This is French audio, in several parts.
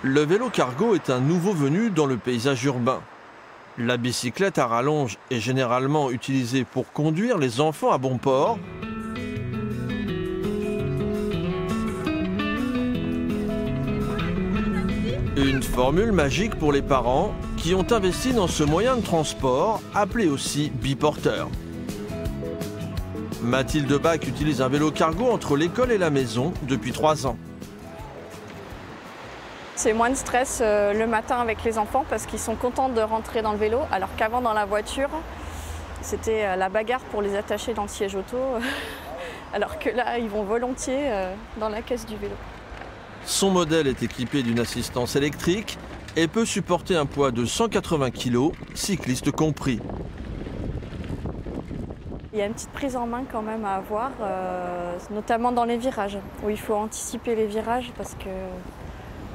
Le vélo cargo est un nouveau venu dans le paysage urbain. La bicyclette à rallonge est généralement utilisée pour conduire les enfants à bon port. Une formule magique pour les parents qui ont investi dans ce moyen de transport, appelé aussi biporteur. Mathilde Bach utilise un vélo cargo entre l'école et la maison depuis 3 ans. C'est moins de stress le matin avec les enfants parce qu'ils sont contents de rentrer dans le vélo, alors qu'avant dans la voiture, c'était la bagarre pour les attacher dans le siège auto, alors que là, ils vont volontiers dans la caisse du vélo. Son modèle est équipé d'une assistance électrique et peut supporter un poids de 180 kg, cycliste compris. Il y a une petite prise en main quand même à avoir, notamment dans les virages, où il faut anticiper les virages parce que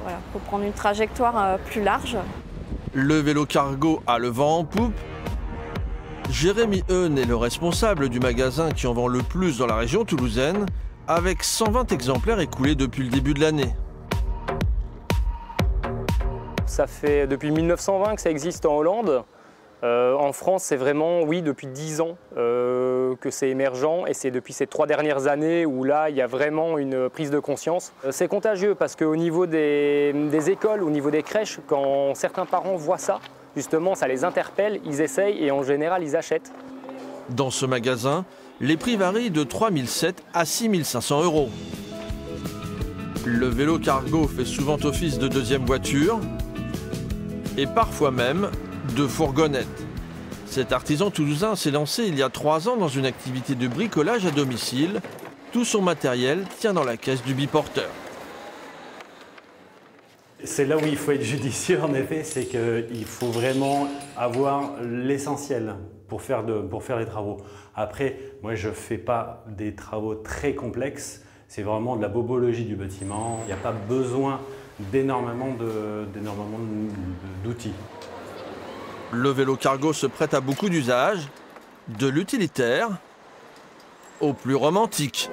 voilà, faut prendre une trajectoire plus large. Le vélo cargo a le vent en poupe. Jérémy Heun est le responsable du magasin qui en vend le plus dans la région toulousaine, avec 120 exemplaires écoulés depuis le début de l'année. Ça fait depuis 1920 que ça existe en Hollande. En France, c'est vraiment, oui, depuis 10 ans que c'est émergent et c'est depuis ces 3 dernières années où là, il y a vraiment une prise de conscience. C'est contagieux parce qu'au niveau des écoles, au niveau des crèches, quand certains parents voient ça, justement, ça les interpelle, ils essayent et en général, ils achètent. Dans ce magasin, les prix varient de 3 700 à 6 500 €. Le vélo cargo fait souvent office de deuxième voiture et parfois même de fourgonnette. Cet artisan toulousain s'est lancé il y a 3 ans dans une activité de bricolage à domicile. Tout son matériel tient dans la caisse du biporteur. C'est là où il faut être judicieux en effet, c'est qu'il faut vraiment avoir l'essentiel pour faire les travaux. Après, moi je ne fais pas des travaux très complexes, c'est vraiment de la bobologie du bâtiment. Il n'y a pas besoin d'énormément d'outils. Le vélo cargo se prête à beaucoup d'usages, de l'utilitaire au plus romantique.